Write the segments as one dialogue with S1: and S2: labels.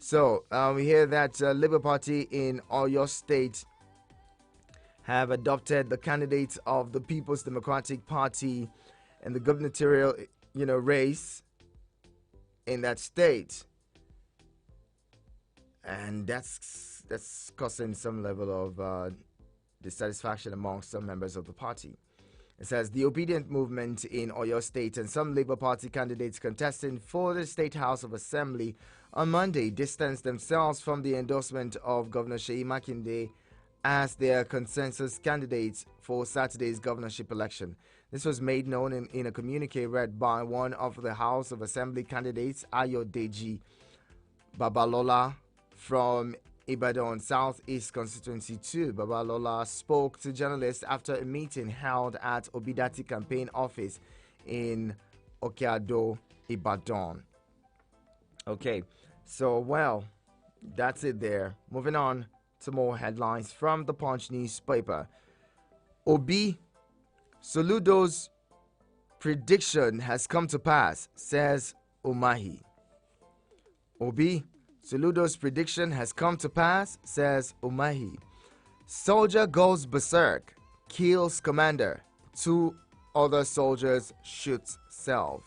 S1: So we hear that Labour Party in Oyo State have adopted the candidates of the People's Democratic Party in the gubernatorial, race in that state, and that's causing some level of dissatisfaction among some members of the party. It says the obedient movement in Oyo State and some Labour Party candidates contesting for the State House of Assembly on Monday distanced themselves from the endorsement of Governor Sheyi Makinde as their consensus candidates for Saturday's governorship election. This was made known in a communique read by one of the House of Assembly candidates, Ayodeji Babalola, from Ibadan Southeast Constituency 2. Babalola spoke to journalists after a meeting held at Obidati Campaign Office in Okeado, Ibadan. Okay, so, well, that's it there. Moving on to more headlines from the Punch newspaper. Obi Soludo's prediction has come to pass, says Umahi. Obi Soludo's prediction has come to pass, says Umahi. Soldier goes berserk, kills commander. 2 other soldiers shoots self.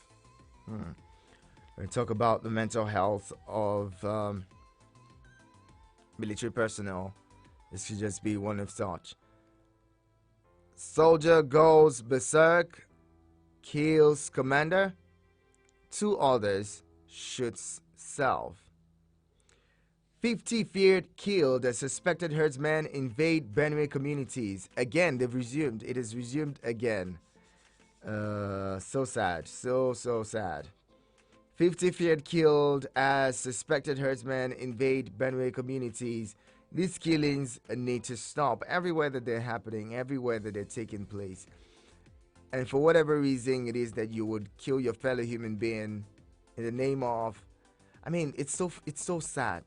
S1: We talk about the mental health of military personnel. This should just be one of such. Soldier goes berserk, kills commander. 2 others shoots self. 50 feared killed as suspected herdsmen invade Benue communities. Again, they've resumed. It is resumed again. So sad. So sad. 50 feared killed as suspected herdsmen invade Benue communities. These killings need to stop everywhere that they're happening, everywhere that they're taking place. And for whatever reason it is that you would kill your fellow human being in the name of, it's so sad.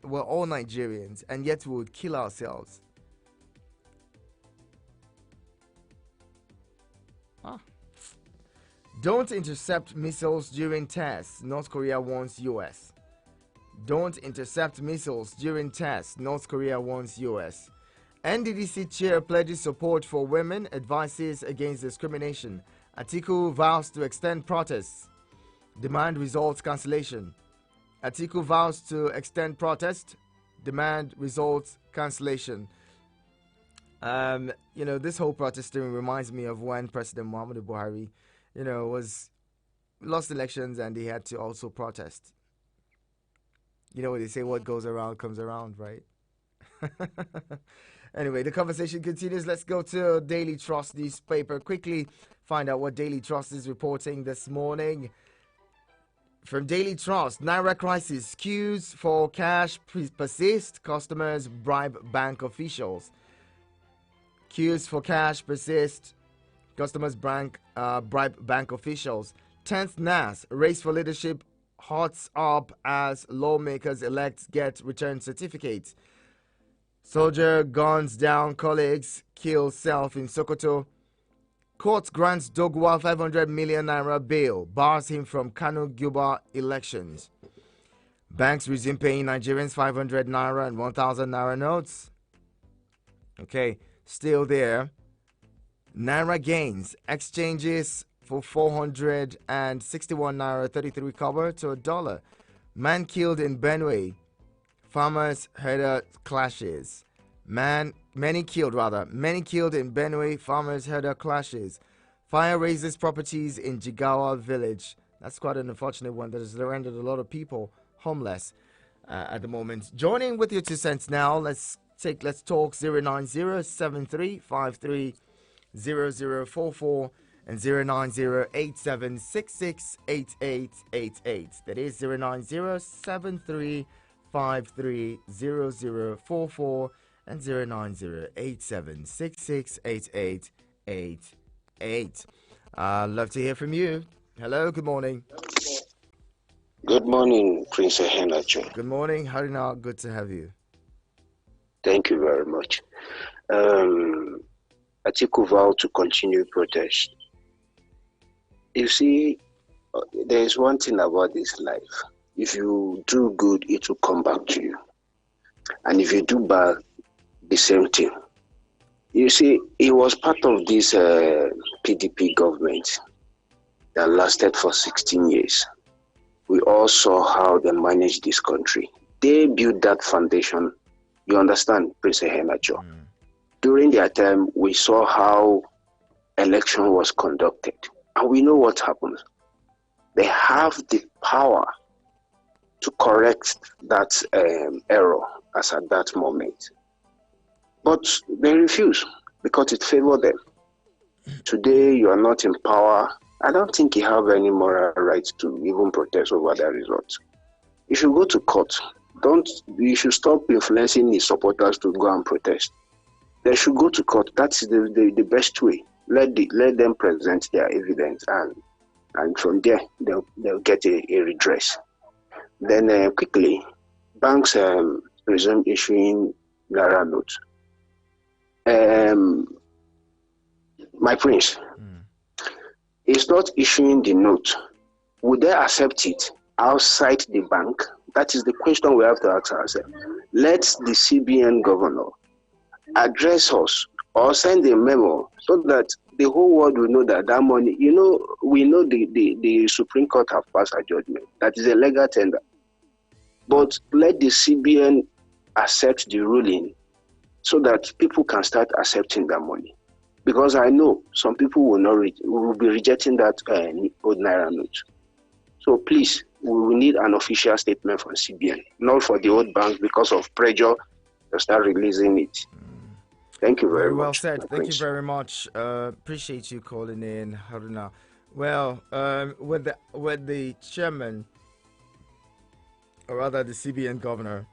S1: We're all Nigerians, and yet we would kill ourselves. Don't intercept missiles during tests, North Korea warns US. Don't intercept missiles during tests, North Korea warns US. NDDC chair pledges support for women, advises against discrimination. Atiku vows to extend protests. Demand results cancellation. Atiku vows to extend protest. Demand results cancellation. This whole protesting reminds me of when President Muhammadu Buhari, was lost elections and he had to also protest. You know what they say, what goes around comes around, right? Anyway, the conversation continues. Let's go to Daily Trust newspaper. Quickly find out what Daily Trust is reporting this morning. From Daily Trust, Naira crisis, queues for cash persist, customers bribe bank officials. Queues for cash persist, customers bribe bank officials. 10th NAS, race for leadership hots up as lawmakers elect get return certificates. Soldier guns down colleagues, kills self in Sokoto. Court grants Dogwa 500 million naira bail, bars him from Kano Guba elections. Banks resume paying Nigerians 500 naira and 1,000 naira notes. Okay, still there. Naira gains, exchanges for 461 naira 33 kobo to $1. Man killed in Benue. Farmers herder clashes. Many killed in Benue, farmers herder clashes. Fire raises properties in Jigawa village. That's quite an unfortunate one that has rendered a lot of people homeless at the moment. Joining with your 2 cents now, let's talk 090-7353-0044 and 090-8766-8888. That is 090-7353-0044 and 090-8766-8888. Love to hear from you. Hello, good morning.
S2: Good morning, Prince Ehenacho.
S1: Good morning, Harina. Good to have you.
S2: Thank you very much. Atiku vowed to continue protest. You see, there is one thing about this life. If you do good, it will come back to you. And if you do bad, the same thing. You see, it was part of this PDP government that lasted for 16 years. We all saw how they managed this country. They built that foundation. You understand, Prince Ehenacho? During their time, we saw how election was conducted. And we know what happened. They have the power to correct that error as at that moment. But they refuse because it favored them. Today, you are not in power. I don't think you have any moral right to even protest over the results. You should go to court. You should stop influencing the supporters to go and protest. They should go to court. That's the best way. Let them present their evidence, and from there they'll get a redress. Then quickly, banks resume issuing Naira notes. My prince, is not issuing the note. Would they accept it outside the bank? That is the question we have to ask ourselves. Let the CBN governor address us or send a memo so that the whole world will know that money, we know the Supreme Court have passed a judgment. That is a legal tender. But let the CBN accept the ruling so that people can start accepting that money. Because I know some people will be rejecting that old Naira note. So please, we will need an official statement from CBN, not for the old banks because of pressure to start releasing it. Thank you very much.
S1: Well said. Thank you very much. Appreciate you calling in, Haruna. Well, when the chairman, or rather the CBN governor,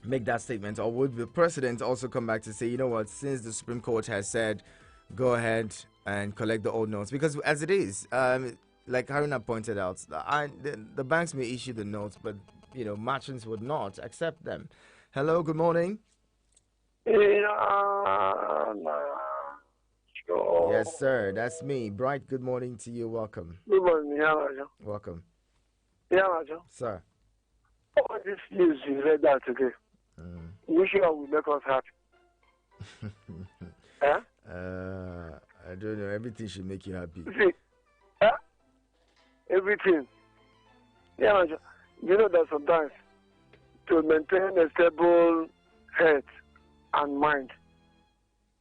S1: make that statement, or would the president also come back to say, you know what, since the Supreme Court has said, go ahead and collect the old notes? Because as it is, like Haruna pointed out, the banks may issue the notes, but merchants would not accept them. Hello, good morning. Yes, sir, that's me. Bright, good morning to you. Welcome.
S3: Good morning,
S1: Welcome. Sir.
S3: All this news you read out today, which one will make us happy?
S1: I don't know. Everything should make you happy.
S3: See, everything. You know that sometimes to maintain a stable head and mind,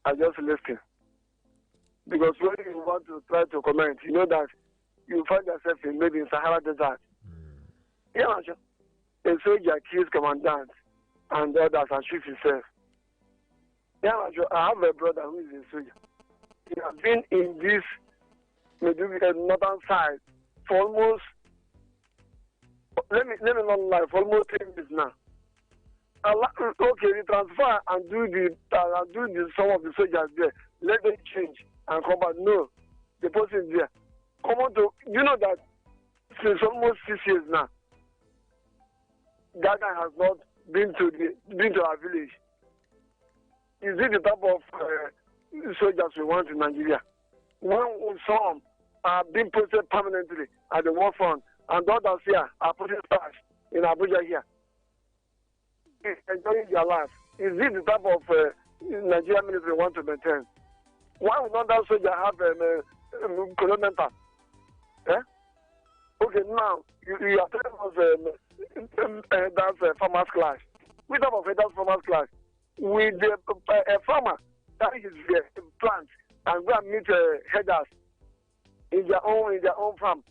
S3: I just listen. Because when you want to try to comment, you know that you find yourself maybe in Sahara Desert. A soldier kills commandant and others and shoots himself. I have a brother who is a soldier. He has been in this northern side for almost, let me not lie, for almost 10 years now. Okay, we transfer and do some of the soldiers there. Let them change and come back. No, the person is there. You know that since almost 6 years now, that guy has not been to our village. Is it the type of soldiers we want in Nigeria? When some are being posted permanently at the war front, and the others here are putting stars in Abuja here, enjoying their life. Is it the type of Nigerian military we want to maintain? Why would not that soldier have a colonel? Okay, now you are telling us that's farmer's class. Which type of that's farmer's class? With a farmer that is plant and go and meet headers in their own farm.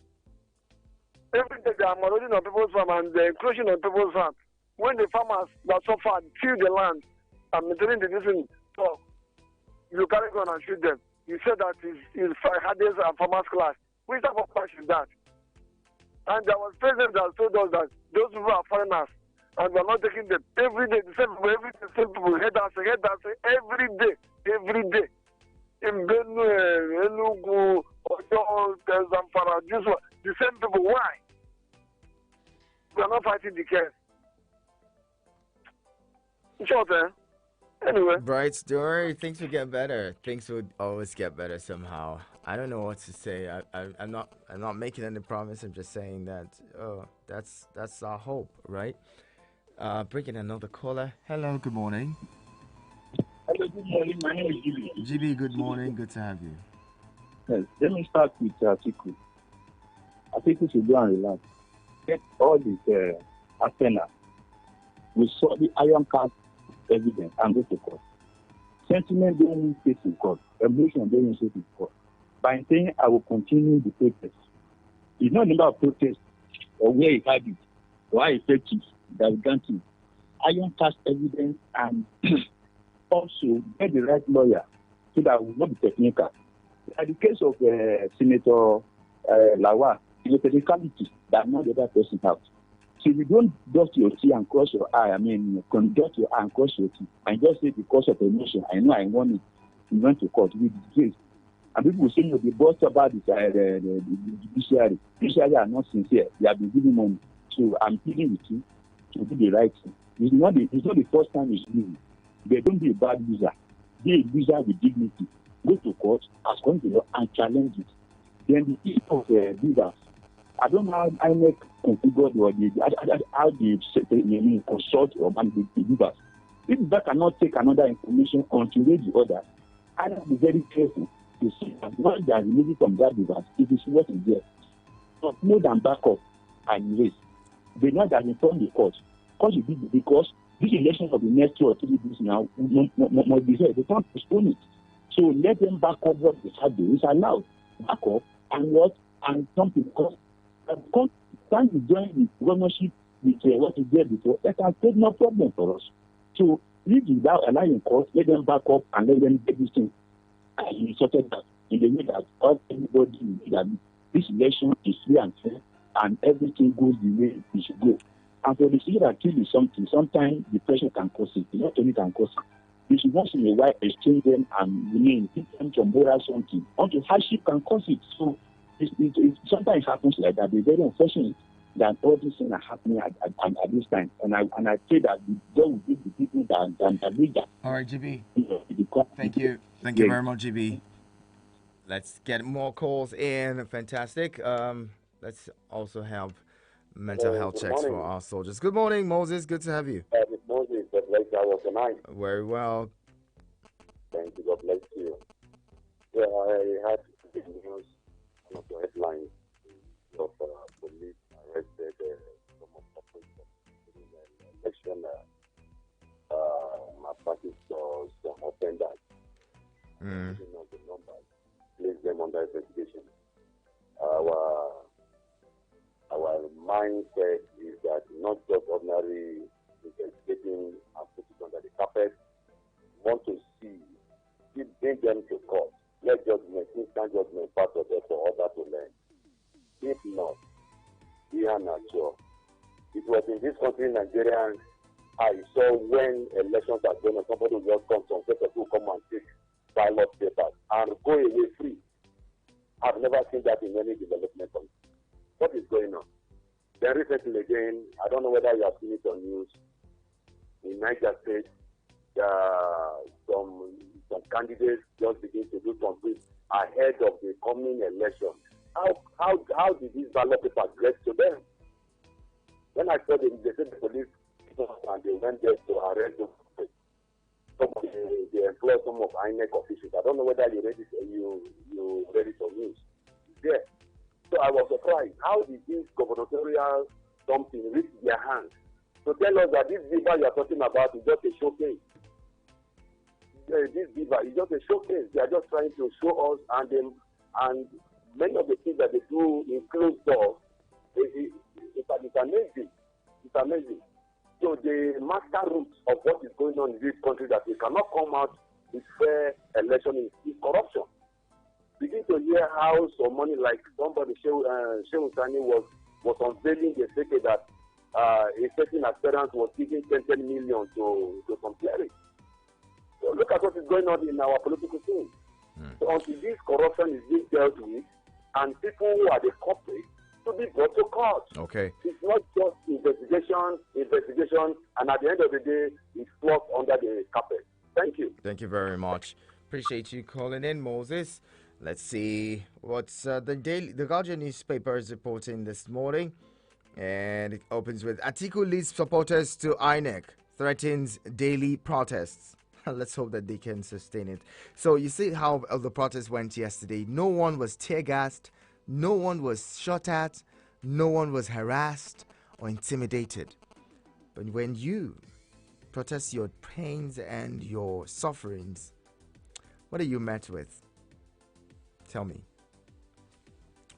S3: Every day they are marauding on people's farm and they're encroaching on people's farm. When the farmers that so far till the land and maintaining the distance, so you carry gun and shoot them. You said that is Hades and farmer's class. Which type of class is that? And there was president that told us that those people are foreigners and we are not taking them. Every day, the same people, headers, every day. In Benue, Enugu, Oyo, Zamfara, the same people. Why? We are not fighting the case. Short, Anyway.
S1: Bright, don't worry. Things will get better. Things would always get better somehow. I don't know what to say. I'm not making any promise. I'm just saying that. Oh, that's our hope, right? Bringing another caller. Hello. Good morning.
S4: Hello, good morning. My name is Jimmy.
S1: GB. Good morning. Good to have you.
S4: Yes, let me start with Atiku. Atiku should go and relax. Get all this arsenal. We saw the iron cast evidence and go to court. Sentiment don't need face in court. Emotion don't need face in court. By saying I will continue the protest. It's not about protest or where it had it or how effective that we grant it. Iron cast evidence and also get the right lawyer so that we will not be technical. In the case of Senator Lawal, it's a technicality that not the other person out. So if you don't dot your T and cross your I dot your I and cross your T, and just say because of emotion, I know I want it, you went to court with disgrace. And people will say, no, the boss about the judiciary. Judiciary are not sincere. They have been giving money. So I'm pleading with you to do the right thing. It's not the first time it's doing. They don't be a bad user. Be a user with dignity. Go to court, ask them to law, and challenge it. Then the issue of leaders. I don't know how INEC configured or how they consult or manage the leaders. If that cannot take another information until raise the order, I have to be very careful to see that once they are removing from that device, it is what is there. Not more than back up and erase. They know that inform the court. Because this election of the next 2 or 3 days now must be here. They can't postpone it. So let them back up what they have done. It's allowed. Back up and what and something because trying to join the governorship with what is there before, that has take no problem for us. So if without allowing court, let them back up and let them get this thing sorted out in the way that everybody that this election is free and fair and everything goes the way it should go. And for the city that kill is something, sometimes the pressure can cause it. Not only can cause it. You should once in a while exchange them and give them some moral something. Until hardship can cause it. So sometimes it happens like that. It's very unfortunate that all these things are happening at this time. And I pray that God will give the people that need that.
S1: All right, GB. Thank you. Thank you very much, GB. Let's get more calls in. Fantastic. Let's also have mental health checks for our soldiers. Good morning, Moses. Good to have you.
S5: Good morning. God bless you. How was the night?
S1: Very well.
S5: Thank you. God bless you. Yeah, I had the news, one of the headlines of police arrested some of the in the election malpractice or some offenders. You know the numbers. Place them under investigation. Our mindset is that not just ordinary investigating and put it under the carpet. We want to see, bring them to court. Let judgment, instant judgment, part of it for others to learn. If not, we are not sure. It was in this country, Nigeria, I saw when elections are going on, somebody will just come, some people come and take ballot papers and go away free. I've never seen that in any development country. What is going on? Then recently again, I don't know whether you have seen it on news, in Niger State, some candidates just begin to do something ahead of the coming election. How did these ballot papers get to them? When I saw them, they said the police and they went there to arrest them. They employed some of INEC officials. I don't know whether you read it on news. Yeah. So I was surprised. How did this gubernatorial something reach their hands? To tell us that this Viva you are talking about is just a showcase. This Viva is just a showcase. They are just trying to show us and many of the things that they do in closed doors, it's amazing. It's amazing. So the master root of what is going on in this country that we cannot come out with fair election is corruption. Begin to hear how some money, like somebody, Shehu Sani was unveiling the secret that a certain aspirant was giving 10 million to some clerics. So look at what is going on in our political scene. So until this corruption is being dealt with, and people who are the culprits to be brought to court.
S1: Okay.
S5: It's not just investigation, and at the end of the day, it's flushed under the carpet. Thank you.
S1: Thank you very much. Appreciate you calling in, Moses. Let's see what's the Guardian newspaper is reporting this morning. And it opens with Atiku leads supporters to INEC, threatens daily protests. Let's hope that they can sustain it. So you see how the protest went yesterday. No one was tear gassed, no one was shot at, no one was harassed or intimidated. But when you protest your pains and your sufferings, what are you met with? Tell me.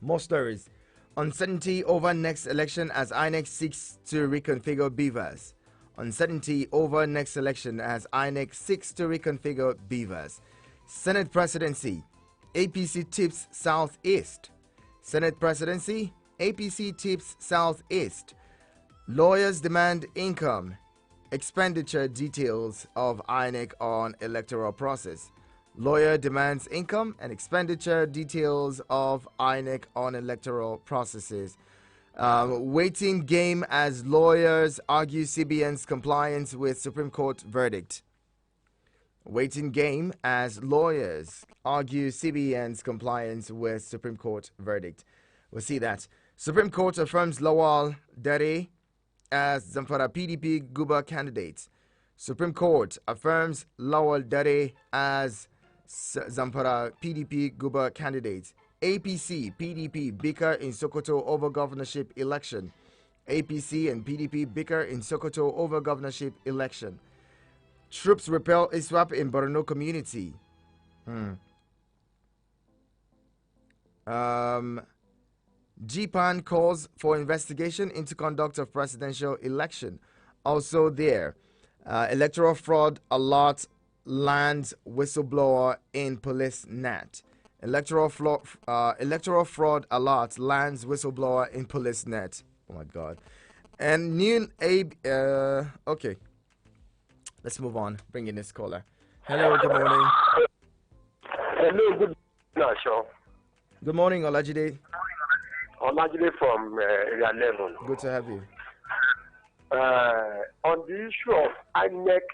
S1: More stories. Uncertainty over next election as INEC seeks to reconfigure beavers. Uncertainty over next election as INEC seeks to reconfigure beavers. Senate presidency. APC tips Southeast. Senate presidency. APC tips Southeast. Lawyers demand income. Expenditure details of INEC on electoral process. Lawyer demands income and expenditure details of INEC on electoral processes. Waiting game as lawyers argue CBN's compliance with Supreme Court verdict. Waiting game as lawyers argue CBN's compliance with Supreme Court verdict. We'll see that. Supreme Court affirms Lawal Dare as Zamfara PDP Guba candidate. Supreme Court affirms Lawal Dare as Zamfara PDP Guba candidate. APC PDP bicker in Sokoto over governorship election. APC and PDP bicker in Sokoto over governorship election. Troops repel ISWAP in Borno community. GPAN calls for investigation into conduct of presidential election. Also there, electoral fraud alert lands whistleblower in police net. Electoral fraud alert lands whistleblower in police net. Oh my God. And new Abe. Okay. Let's move on. Bring in this caller. Hello. Good morning.
S6: Hello. Good morning, Sean.
S1: Good morning, Olajide.
S6: Olajide from Area 11.
S1: Good to have you.
S6: On the issue of INEC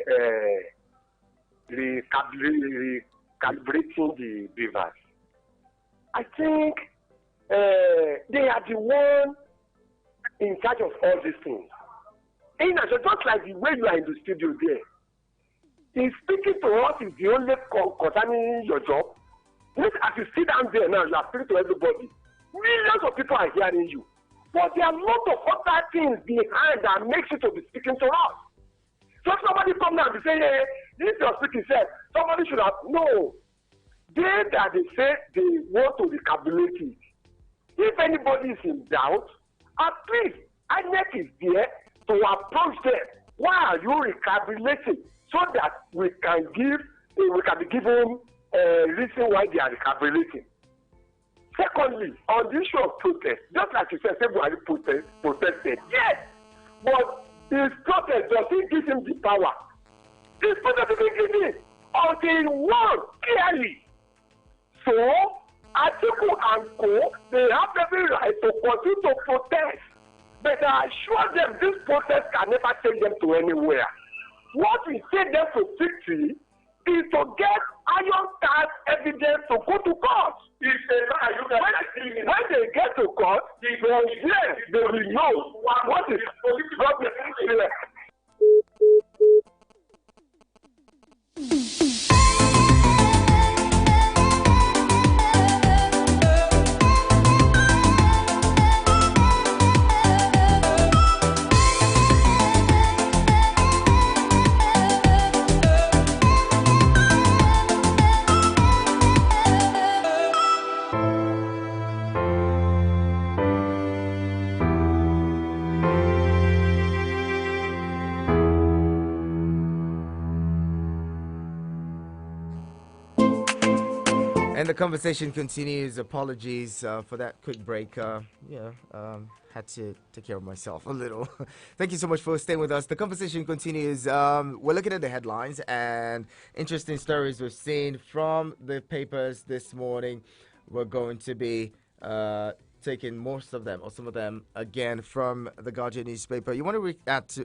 S6: recalibrating the beavers, I think they are the one in charge of all these things. Just like the way you are in the studio there, in speaking to us is the only concerning your job. As you sit down there now, you are speaking to everybody. Millions of people are hearing you. But there are a lot of other things behind that makes you to be speaking to us. So if somebody come down and say, hey, this is your speaking said, somebody should have, no. They say they want to recalculate it. If anybody is in doubt, at least INEC is there to approach them. Why are you recalculating? So that we can be given a reason why they are recalculating. Secondly, on the issue of protest, just like you said, everybody protested. Yes, but his protest doesn't give him the power. His protest doesn't give him until he won clearly. So, Atiku and Co, they have every right to continue to protest. But I assure them this protest can never take them to anywhere. What we take them to victory is to get iron card evidence to go to court. When they get to court, they will know what is problem.
S1: And the conversation continues. Apologies for that quick break. Had to take care of myself a little. Thank you so much for staying with us. The conversation continues. We're looking at the headlines and interesting stories we've seen from the papers this morning. We're going to be taking most of them or some of them again from the Guardian newspaper. You want to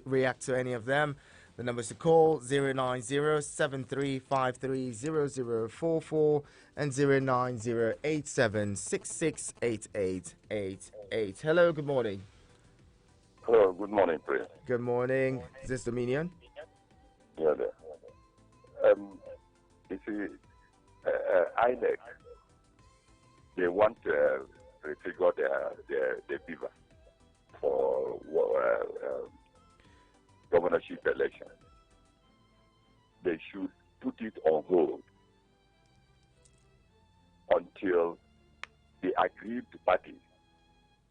S1: react to any of them? The numbers to call 090-7353-0044 and 090-8766-8888. Hello, good morning.
S7: Hello, good morning, Prince.
S1: Good morning. Is this Dominion?
S7: Yeah, there. You see, INEC, they want to refigure their beaver for governorship election. They should put it on hold until the aggrieved parties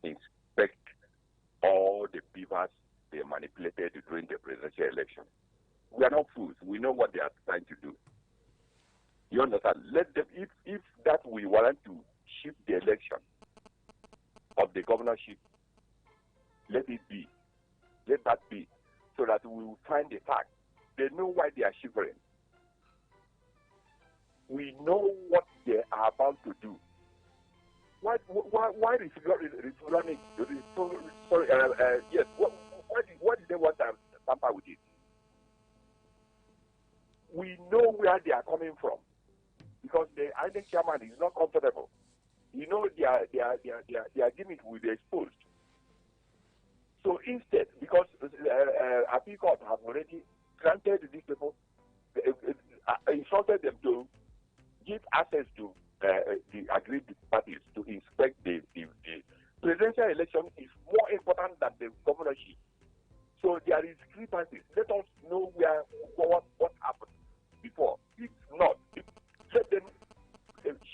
S7: inspect all the beavers they manipulated during the presidential election. We are not fools. We know what they are trying to do. You understand? Let them, if that we want to shift the election of the governorship, let it be. Let that be. So that we will find the fact. They know why they are shivering. We know what they are about to do. Why is running? Yes. Why did they want to tamper with it? We know where they are coming from because the INEC chairman is not comfortable. You know their gimmick will be exposed. So instead, because Appeal Court have already granted these people, instructed them to give access to the agreed parties to inspect the presidential election is more important than the governorship. So there is discrepancies. Let us know what happened before. If not, let them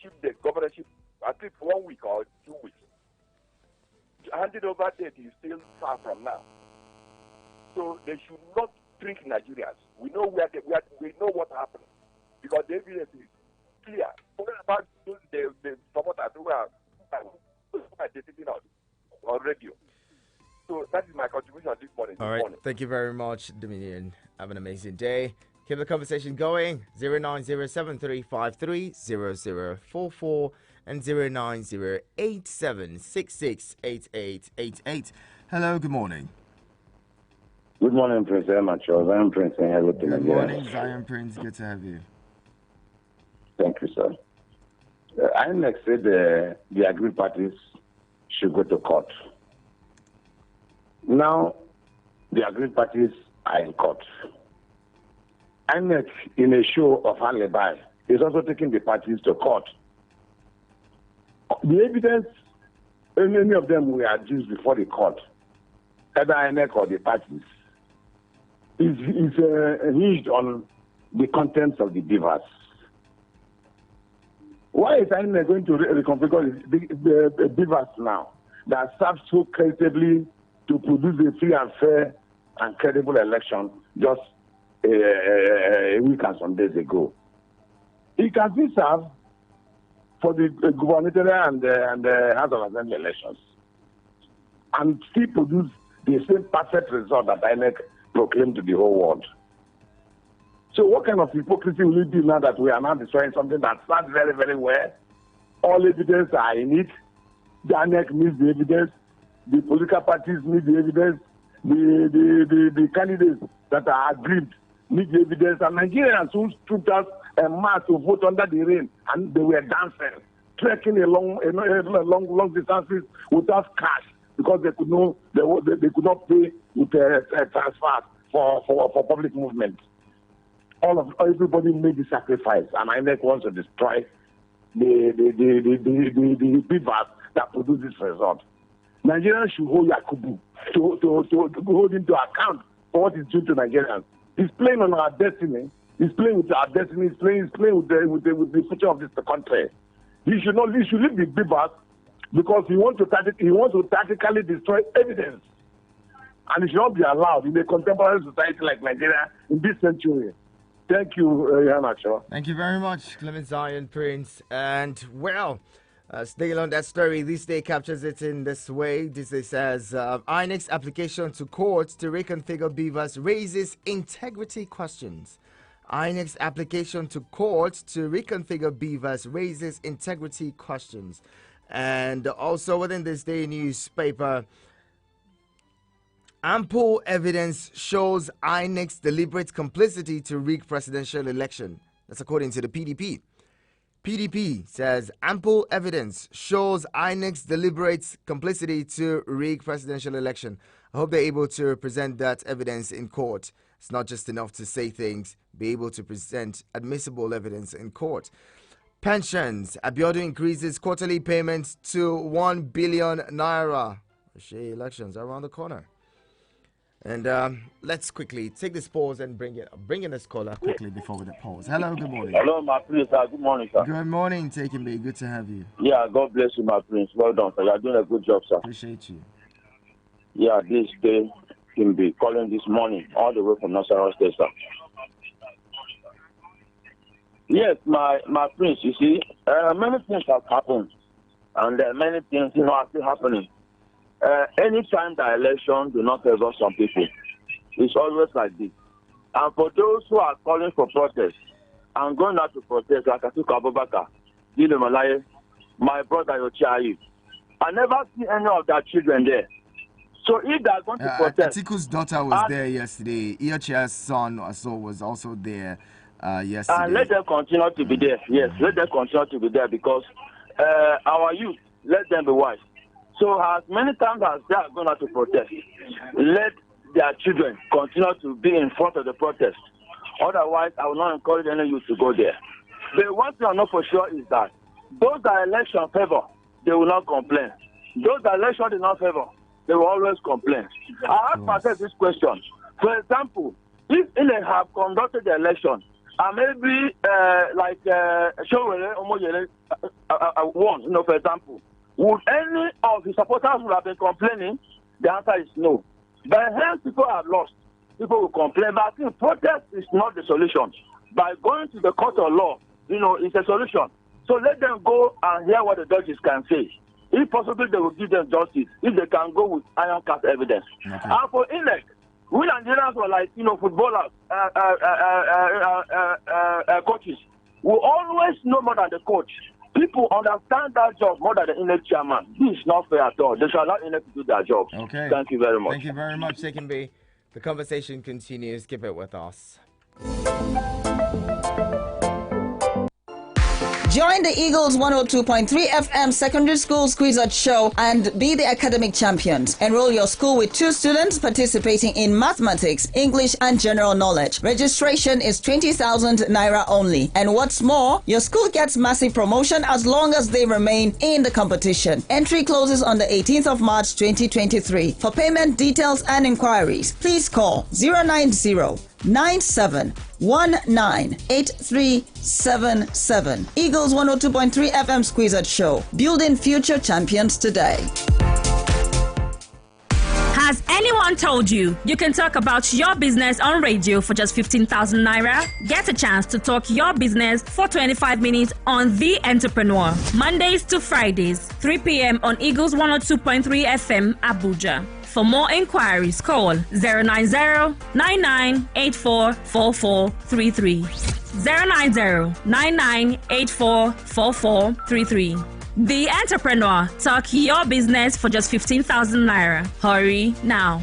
S7: shift the governorship at least 1 week or 2 weeks. Handing over date is still far from now. So they should not trick Nigerians. We know we know what happened because the evidence is clear. Forget about the supporters who are sitting on radio. So that is my contribution this morning.
S1: All right. Thank you very much, Dominion. Have an amazing day. Keep the conversation going. 090-7353-0044 and 090-8766-8888. Hello, good morning.
S4: Good morning, Prince Amateur. Zion Prince and hello to
S1: Good morning, Zion Prince. Good to have you.
S4: Thank you, sir. INEC said the agreed parties should go to court. Now, the agreed parties are in court. INEC, in a show of alibi, is also taking the parties to court. The evidence, many of them were adduced before the court, either INEC or the parties, is hinged on the contents of the beavers. Why is INEC going to reconfigure the beavers now that served so creditably to produce a free and fair and credible election just a week and some days ago? It can still serve for the gubernatorial and the House of Assembly elections and still produce the same perfect result that INEC proclaimed to the whole world. So what kind of hypocrisy will it be now that we are now destroying something that starts very, very well? All evidence are in it. The INEC needs the evidence. The political parties need the evidence. The candidates that are aggrieved need the evidence. And Nigerians who stood us a mass to vote under the rain and they were dancing, trekking along long distances without cash because they could not pay with transfers for public movement. Everybody made the sacrifice, and INEC wants to destroy the beavers that produce this result. Nigerians should hold Yakubu to hold him to account for what he's doing to Nigerians. He's playing on our destiny. He's playing with our destiny. He's playing with the future of this country. He should leave the beavers because he wants to tactically destroy evidence, and it should not be allowed in a contemporary society like Nigeria in this century. Thank you, Yanacho.
S1: Thank you very much, Clement Zion Prince. And well, staying on that story, this day captures it in this way. This day says, INEC's application to court to reconfigure beavers raises integrity questions. INEC's application to court to reconfigure beavers raises integrity questions. And also within this day newspaper, Ample evidence shows INEC's deliberate complicity to rig presidential election. That's according to the PDP. PDP says ample evidence shows INEC's deliberate complicity to rig presidential election. I hope they're able to present that evidence in court. It's not just enough to say things, be able to present admissible evidence in court. Pensions. Abiodun increases quarterly payments to 1 billion naira. Elections are around the corner. And let's quickly take this pause and bring in this caller quickly before we pause. Hello, good morning.
S4: Hello, my prince. Good morning, sir.
S1: Good morning, Taking Me. Good to have you.
S4: Yeah, God bless you, my prince. Well done, sir. You're doing a good job, sir.
S1: Appreciate you.
S4: Yeah, this day can be calling this morning all the way from Nasarawa State, sir. Yes, my prince, you see, many things have happened, and many things, are still happening. Anytime the election do not favor some people, it's always like this. And for those who are calling for protest and going out to protest, like Atiku Abubakar, Dino Malaye, my brother Yochiayi, I never see any of their children there. So if they are going to protest...
S1: Atiku's daughter was there yesterday. Iochia's son was also there yesterday.
S4: And let them continue to be there. Yes, let them continue to be there because our youth, let them be wise. So as many times as they are going out to protest, let their children continue to be in front of the protest. Otherwise, I will not encourage any youth to go there. The one thing I know for sure is that those that election favor, they will not complain. Those that election did not favor, they will always complain. I ask myself this question. For example, if they have conducted the election, and maybe like Showere Omoyele won, for example, would any of the supporters would have been complaining? The answer is no. But hence people have lost. People will complain. But I think protest is not the solution. By going to the court of law, it's a solution. So let them go and hear what the judges can say. If possible, they will give them justice if they can go with iron cast evidence. Okay. And for INEC, we Nigerians were like, footballers, coaches. We always know more than the coach. People understand that job more than the INEC chairman. This is not fair at all. They shall allow INEC to do their job.
S1: Okay.
S4: Thank you very much.
S1: Thank you very much, Taking B. The conversation continues. Keep it with us.
S8: Join the Eagles 102.3 FM Secondary School Squeeze-Out Show and be the academic champions. Enroll your school with 2 students participating in mathematics, English, and general knowledge. Registration is 20,000 naira only. And what's more, your school gets massive promotion as long as they remain in the competition. Entry closes on the 18th of March 2023. For payment details and inquiries, please call 090-9719-8377. Eagles 102.3 FM Squeeze-Out Show. Building future champions today.
S9: Has anyone told you you can talk about your business on radio for just 15,000 naira? Get a chance to talk your business for 25 minutes on The Entrepreneur. Mondays to Fridays, 3 p.m. on Eagles 102.3 FM, Abuja. For more inquiries, call 090-9984-4433. 090-9984-4433. The Entrepreneur. Talk your business for just 15,000 naira. Hurry now.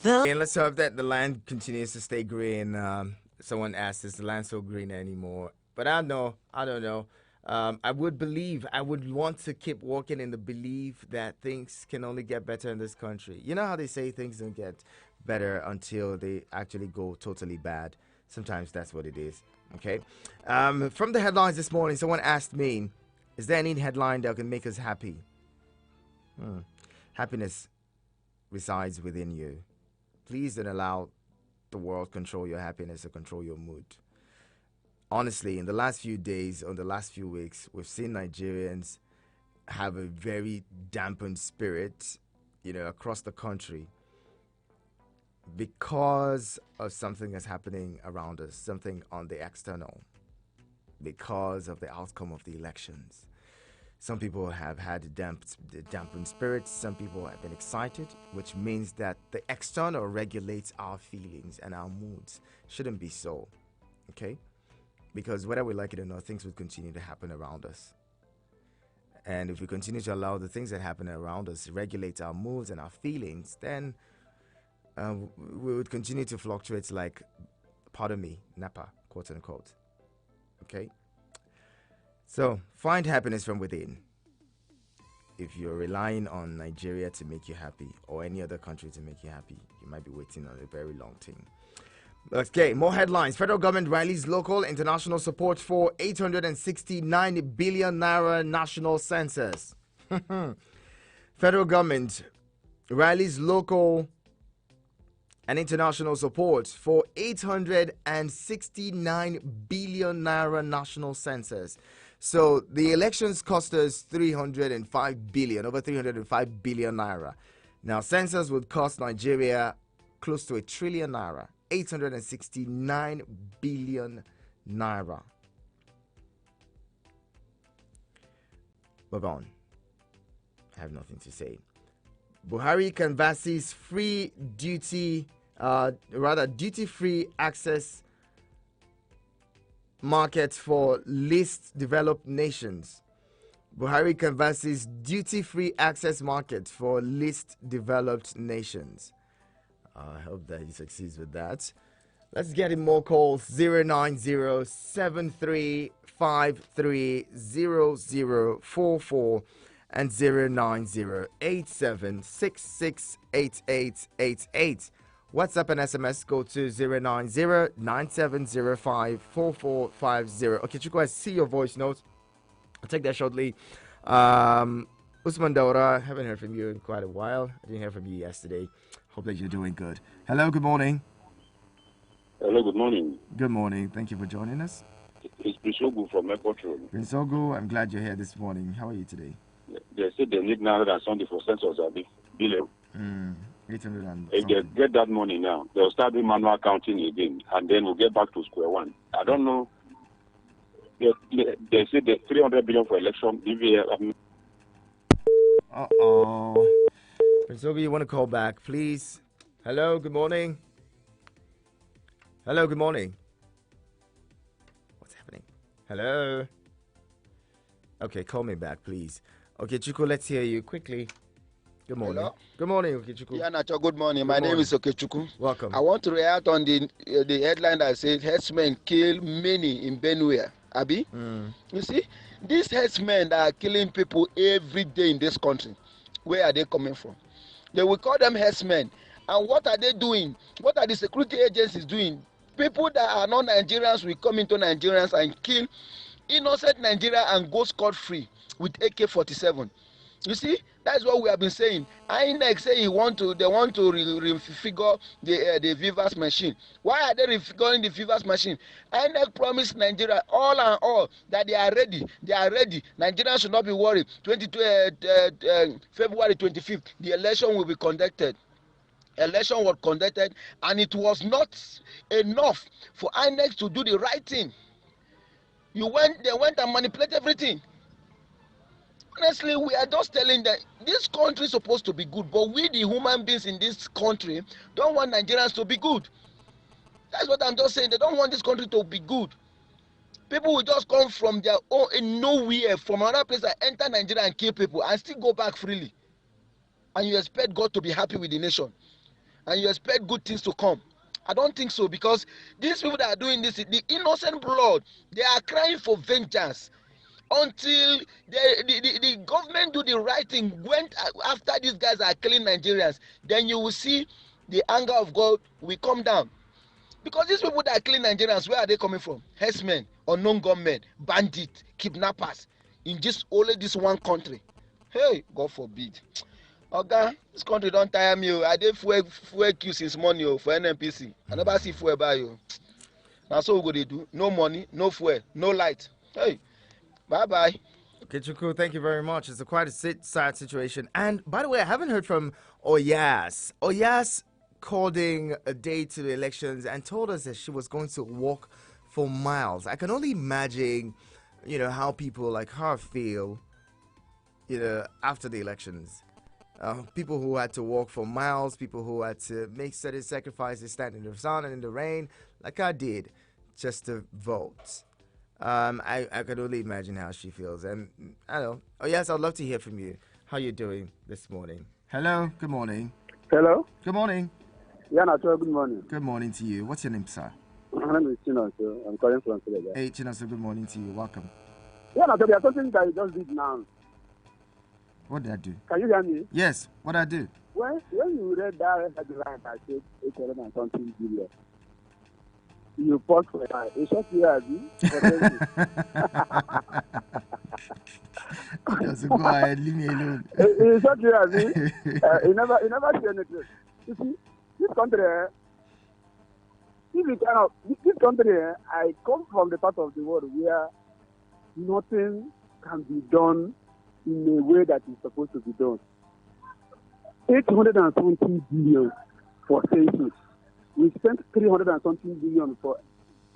S1: And let's hope that the land continues to stay green. Someone asked, is the land so green anymore? But I don't know. I would want to keep walking in the belief that things can only get better in this country. You know how they say things don't get better until they actually go totally bad. Sometimes that's what it is. Okay. From the headlines this morning, someone asked me, is there any headline that can make us happy? Happiness resides within you. Please don't allow the world control your happiness or control your mood. Honestly, in the last few days, or the last few weeks, we've seen Nigerians have a very dampened spirit, across the country because of something that's happening around us, something on the external, because of the outcome of the elections. Some people have had dampened spirits. Some people have been excited, which means that the external regulates our feelings and our moods. Shouldn't be so, okay? Because whether we like it or not, things will continue to happen around us. And if we continue to allow the things that happen around us regulate our moods and our feelings, then we would continue to fluctuate like, pardon me, Napa, quote unquote. Okay? So, find happiness from within. If you're relying on Nigeria to make you happy or any other country to make you happy, you might be waiting on a very long thing. Okay, more headlines. Federal government rallies local international support for 869 billion naira national census. Federal government rallies local and international support for 869 billion naira national census. So the elections cost us 305 billion, over 305 billion naira. Now, census would cost Nigeria close to 1 trillion naira, 869 billion naira. Move on. I have nothing to say. Buhari canvasses free duty-free access market for least developed nations. Buhari canvasses duty-free access market for least developed nations. I hope that he succeeds with that. Let's get him more calls. 090-7353-0044 and 090-8766-8888. WhatsApp and SMS go to 090-9705-4450. Okay, Chico, I see your voice note. I'll take that shortly. Usman Daura, haven't heard from you in quite a while. I didn't hear from you yesterday. Hope that you're doing good. Hello, good morning.
S10: Hello, good morning.
S1: Good morning. Thank you for joining us.
S10: It's Prince Ogu from Airport Road.
S1: Prince Ogu, I'm glad you're here this morning. How are you today?
S10: They said they need 970 for census at the billion.
S1: 800 and
S10: if they get that money now, they'll start doing manual counting again, and then we'll get back to square one. I don't know. They said the 300 billion for election.
S1: Uh-oh. Prince Ogu, you want to call back, please? Hello, good morning. Hello, good morning. What's happening? Hello? Okay, call me back, please. Okay, Chuku, let's hear you quickly. Good morning.
S11: Hello?
S1: Good morning, Okechukwu.
S11: Yeah, Nacho, good morning. My name is Okechukwu.
S1: Welcome.
S11: I want to react on the headline that says herdsmen kill many in Benue. Abi? You see, these herdsmen that are killing people every day in this country, where are they coming from? They will call them herdsmen. And what are they doing? What are the security agencies doing? People that are not Nigerians will come into Nigerians and kill innocent Nigeria and go scot-free with AK-47. You see, that's what we have been saying. INEC say they want to refigure the Vivas machine. Why are they refiguring the Vivas machine? INEC promised Nigeria all and all that they are ready. They are ready. Nigerians should not be worried. February 25th, the election will be conducted. Election was conducted, and it was not enough for INEC to do the right thing. They went and manipulated everything. Honestly, we are just telling that this country is supposed to be good, but we, the human beings in this country, don't want Nigerians to be good. That's what I'm just saying. They don't want this country to be good. People will just come from their own nowhere, from another place, and enter Nigeria and kill people and still go back freely. And you expect God to be happy with the nation. And you expect good things to come. I don't think so, because these people that are doing this, the innocent blood, they are crying for vengeance. Until the government do the right thing, went after these guys are killing Nigerians, then you will see the anger of God will come down. Because these people that are killing Nigerians, where are they coming from? Herdsmen, unknown gunmen, bandits, kidnappers, in only this one country. Hey, God forbid. Okay, this country don't tire me. I did fuel queue since morning for NNPC. I never see fuel by you. That's what we're going to do. No money, no fuel, no light. Hey. Bye-bye.
S1: Okay, Chuku, thank you very much. It's quite a sad situation. And by the way, I haven't heard from Oyas. Oyas calling a day to the elections and told us that she was going to walk for miles. I can only imagine, how people like her feel, after the elections. People who had to walk for miles, people who had to make certain sacrifices, stand in the sun and in the rain, like I did, just to vote. I can only imagine how she feels. And I don't know. Oh, yes, I'd love to hear from you. How you doing this morning? Hello, good morning.
S12: Hello?
S1: Good morning.
S12: Yeah, Nacho, good morning.
S1: Good morning to you. What's your name, sir?
S12: My name is Chinoso. I'm calling from Senegal.
S1: Hey, Chinoso, good morning to you. Welcome.
S12: Yeah, Nacho, there's something that you just did now.
S1: What did I do?
S12: Can you hear me?
S1: Yes, what did I do?
S12: When you read that headline that said 800 and something billion, you paused for that. It's just you, Abby.
S1: Go ahead, leave me alone.
S12: It's just you, Abby. You never see anything. You see, this country, I come from the part of the world where nothing can be done in a way that is supposed to be done. 820 billion for census. We spent 300 and something billion for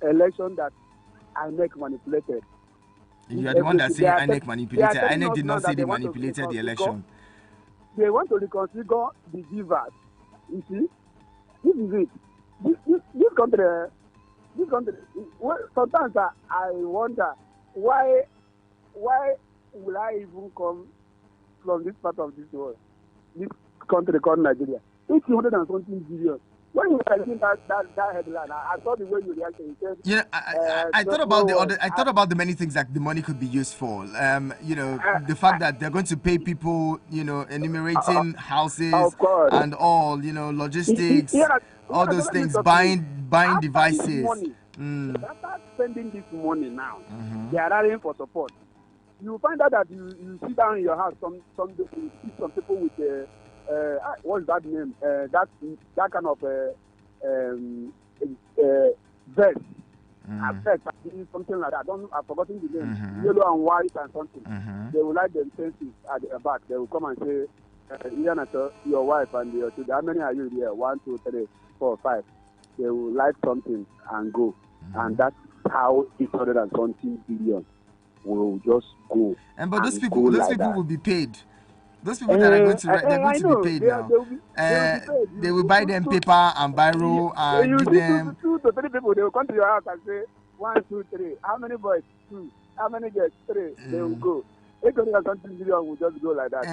S12: election that INEC manipulated.
S1: You are the one that saying INEC manipulated. INEC did not say they manipulated the election.
S12: They want to reconfigure the givers. You see, this is it. This country. Sometimes I wonder why will I even come from this part of this world, this country called Nigeria? 800 and something billion. When you were seeing that headline, I saw the way you reacted.
S1: I thought about I thought about the many things that the money could be used for. The fact that they're going to pay people, enumerating houses and all, logistics, all those things, buying devices.
S12: After spending this money now, they are rallying for support. You find out that you sit down in your house. Some people with what's that name? That kind of vest. Something like that. I've forgotten the name. Yellow and white and something. They will light them fences at the back. They will come and say, your wife and your children, how many are you here? 1, 2, 3, 4, 5. They will light something and go. And that's how 820 billion will just go.
S1: But those people will be paid. Those people that are going to they're going to be paid now. They will buy them paper and biro and give them
S12: 2 to 3 people. They will come to your house and say 1, 2, 3. How many boys? 2. How many girls? 3. They will go. 820 billion will just go like that.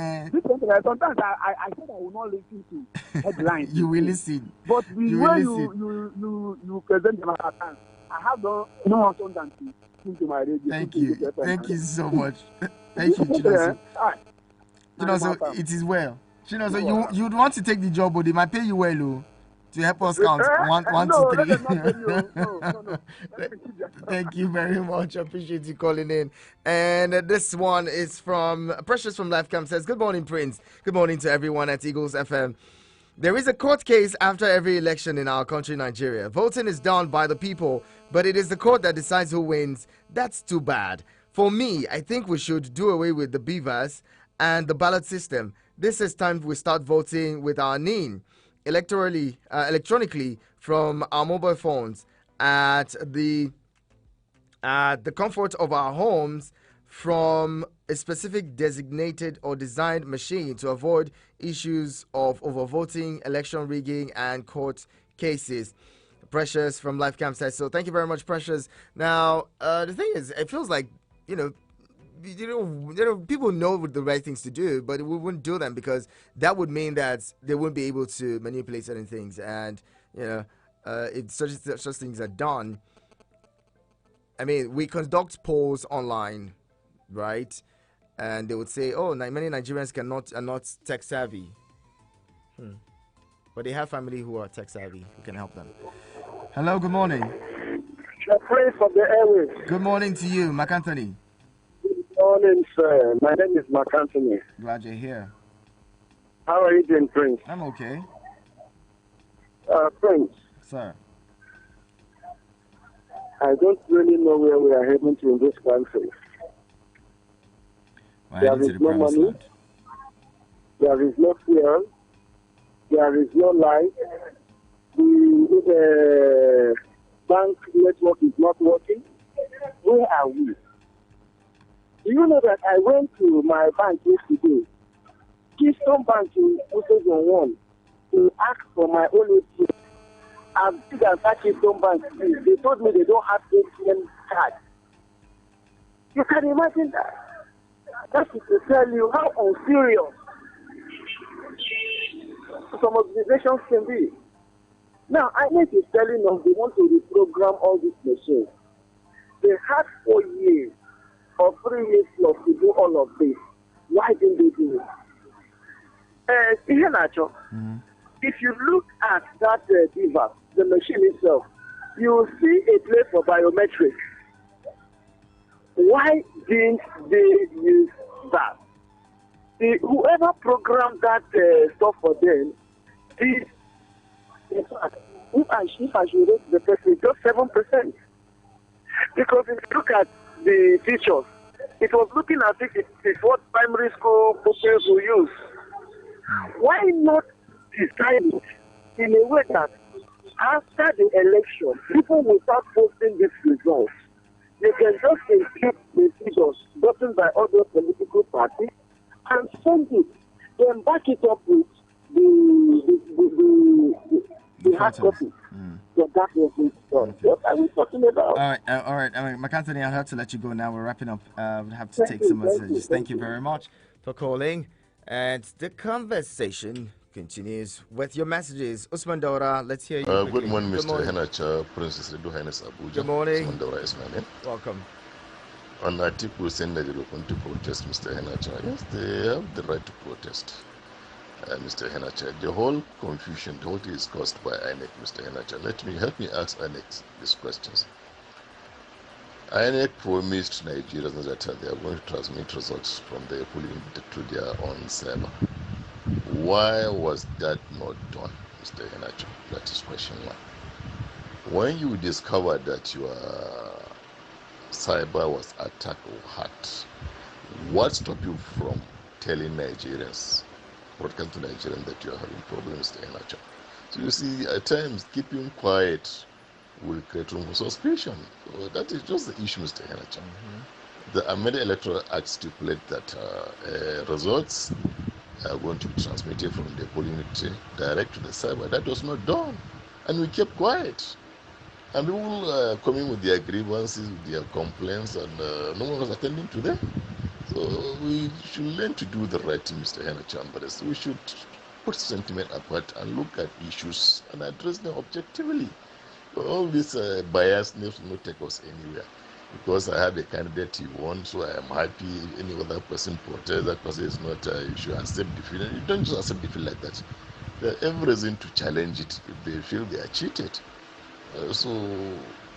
S12: Sometimes I said I will not listen to headlines.
S1: You will listen.
S12: But the way you present them at times, I have no option than to listen to my radio.
S1: Thank you so much. Thank you, Chinoso. Chinoso, it is well. Chinoso, you'd want to take the job, but they might pay you well, to help us count 1, 2, 3. Thank you very much. I appreciate you calling in. And this one is from Precious from Lifecam. Says, good morning, Prince. Good morning to everyone at Eagles FM. There is a court case after every election in our country, Nigeria. Voting is done by the people, but it is the court that decides who wins. That's too bad. For me, I think we should do away with the beavers and the ballot system. This is time we start voting with our NIN electronically from our mobile phones at the comfort of our homes from a specific designated or designed machine to avoid issues of overvoting, election rigging, and court cases. Precious from Lifecam says so. Thank you very much, Precious. Now, the thing is, it feels like, people know the right things to do, but we wouldn't do them because that would mean that they wouldn't be able to manipulate certain things. And, if such things are done, I mean, we conduct polls online, right? And they would say, many Nigerians are not tech savvy. But they have family who are tech savvy who can help them. Hello, good morning.
S13: The Prince of the Airways.
S1: Good morning to you, Mark Anthony.
S13: Good morning, sir. My name is Mark Anthony.
S1: Glad you're here.
S13: How are you doing, Prince?
S1: I'm okay.
S13: Prince.
S1: Sir.
S13: I don't really know where we are heading to in this country. There is no money. There is no fuel. There is no light. The bank network is not working. Where are we? Do you know that I went to my bank yesterday, Keystone Bank in 2001, to ask for my own ATM? I've been at that Keystone Bank. They told me they don't have ATM card. You can imagine that. That is to tell you how unserious some organizations can be. Now, INEC is telling us they want to reprogram all these machines. They had 4 years or 3 years plus to do all of this. Why didn't they do it? If you look at that device, the machine itself, you will see a place for biometrics. Why didn't they use that? Whoever programmed that stuff for them did, in fact, if I should rate the person, just 7%. Because if you look at the features, it was looking as if it is what primary school pupils will use. Why not design it in a way that after the election, people will start posting these results? They can just include the figures gotten by other political parties and send it, then back it up with the hard copy. So that was it. What are we talking about?
S1: All right. Mark Anthony, I'll have to let you go now. We're wrapping up. We'll have to take some messages. Thank you very much for calling. And the conversation continues with your messages. Usman Daura, let's hear you.
S14: Good morning, Mr. Henacha, Princess Redu Highness Abuja.
S1: Good morning.
S14: Usman Daura is my name.
S1: Welcome.
S14: On Atiku saying that they were going to protest, Mr. Henacha. Yes, they have the right to protest. Mr. Henacha, the whole confusion, the whole thing is caused by INEC, Mr. Henacha. Help me ask INEC these questions. INEC promised Nigerians that they are going to transmit results from the polling to their own server. Why was that not done, Mr. Henacha? That is question one. When you discovered that your cyber was attacked or hacked, what stopped you from telling Nigerians, broadcast to Nigerians, that you are having problems, Mr. Henacha? So you see, at times, keeping quiet will create room for suspicion. So that is just the issue, Mr. Henacha. The amended electoral act stipulates that results are going to be transmitted from the polling unit direct to the server. That was not done, and we kept quiet. And people coming with their grievances, with their complaints, and no one was attending to them. So we should learn to do the right thing, Mr. Henacha. But we should put sentiment apart and look at issues and address them objectively. All this biasness will not take us anywhere. Because I have a candidate he won, so I am happy. Any other person protests, that person is not, you should accept defeat. You don't just accept defeat like that. They have every reason to challenge it if they feel they are cheated. So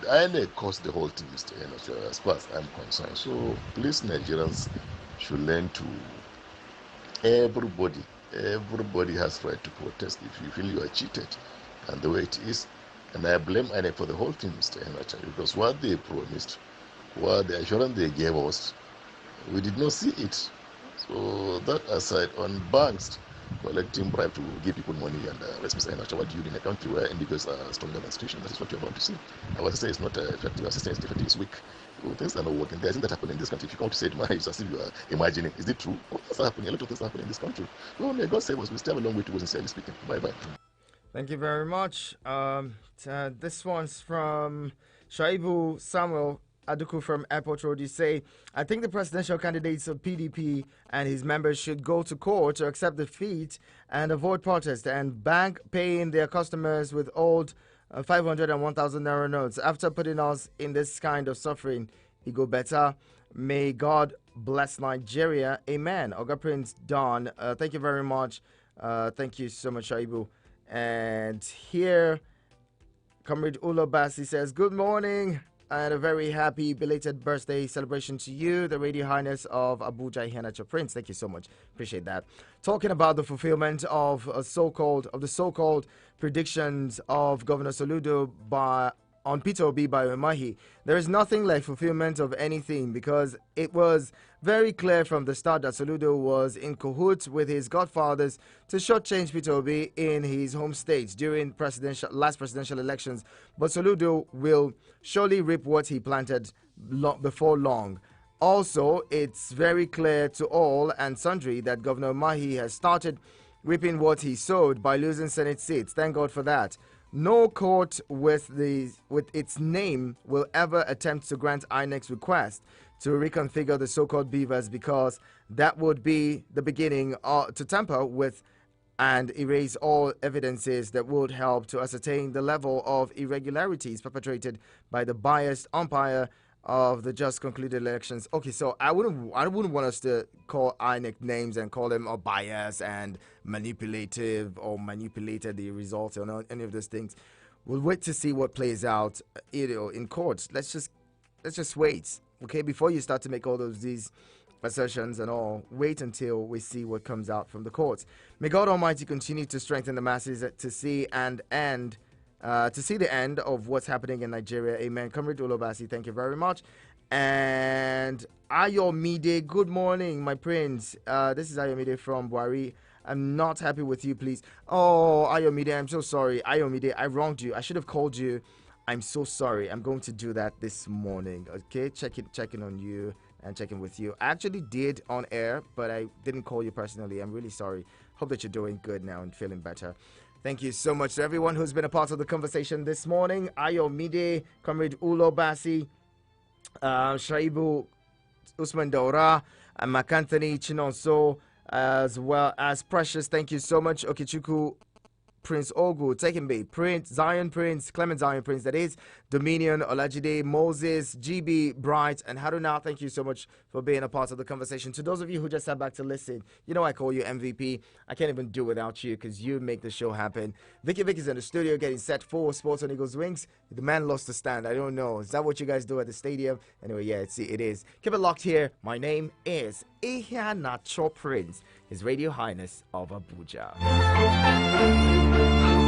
S14: INEC caused the whole thing, Mr. Henacha, as far as I'm concerned. So please, Nigerians should learn to, everybody has right to protest if you feel you are cheated. And the way it is, and I blame INEC for the whole thing, Mr. Henacha, because what they promised, what the assurance they gave us, we did not see it. So that aside, on banks collecting bribe to give people money and rest, Mr. Henacha, what do you do in a country where individuals are stronger than institutions? That is what you're about to see. Our system is not effective. Our system is defective. It's weak. So things are not working. There are things that happen in this country. If you come to say it, it's as if you are imagining. Is it true? Oh, things are happening. A lot of things are happening in this country. Well, may God save us. We still have a long way to go, sincerely speaking. Bye-bye.
S1: Thank you very much. This one's from Shaibu Samuel Aduku from Airport Road. You say, I think the presidential candidates of PDP and his members should go to court to accept defeat and avoid protest and bank paying their customers with old 500 and 1,000 naira notes. After putting us in this kind of suffering, it go better. May God bless Nigeria. Amen. Oga Prince Don, thank you very much. Thank you so much, Shaibu. And here, Comrade Ulo Bassi says, good morning and a very happy belated birthday celebration to you, the Radio Highness of Abuja Henacha Prince. Thank you so much. Appreciate that. Talking about the fulfillment of the so-called predictions of Governor Soludo on Peter Obi by Umahi, there is nothing like fulfillment of anything, because it was very clear from the start that Soludo was in cahoots with his godfathers to shortchange Peter Obi in his home state during last presidential elections. But Soludo will surely reap what he planted before long. Also, it's very clear to all and sundry that Governor Umahi has started reaping what he sowed by losing Senate seats. Thank God for that. No court with its name will ever attempt to grant INEC's request to reconfigure the so-called beavers, because that would be the beginning to tamper with and erase all evidences that would help to ascertain the level of irregularities perpetrated by the biased umpire of the just concluded elections. Okay, so I wouldn't want us to call INEC names and call them biased and manipulative or manipulated the results or any of those things. We'll wait to see what plays out, in courts. Let's just wait, okay, before you start to make all these assertions and all. Wait until we see what comes out from the courts. May God Almighty continue to strengthen the masses to see the end of what's happening in Nigeria. Amen. Comrade Ulobasi, thank you very much. And Ayomide, good morning, my prince. This is Ayomide from Buari. I'm not happy with you, please. Oh, Ayomide, I'm so sorry. Ayomide, I wronged you. I should have called you. I'm so sorry. I'm going to do that this morning. Okay, checking on you and checking with you. I actually did on air, but I didn't call you personally. I'm really sorry. Hope that you're doing good now and feeling better. Thank you so much to everyone who's been a part of the conversation this morning. Ayomide, Comrade Ulobasi, Shaibu Usman Daura, and Makanthani Chinonso, as well as Precious. Thank you so much. Okichuku, Prince Ogu, Tekenbe, Prince Zion Prince, Clement Zion Prince, that is, Dominion, Olajide, Moses, GB, Bright, and Haruna. Thank you so much for being a part of the conversation. To those of you who just sat back to listen, you know I call you MVP. I can't even do without you because you make the show happen. Vicky Vic is in the studio getting set for Sports on Eagles Wings. The man lost the stand. I don't know. Is that what you guys do at the stadium? Anyway, yeah, it is. Keep it locked here. My name is Ihanacho Prince, His Radio Highness of Abuja.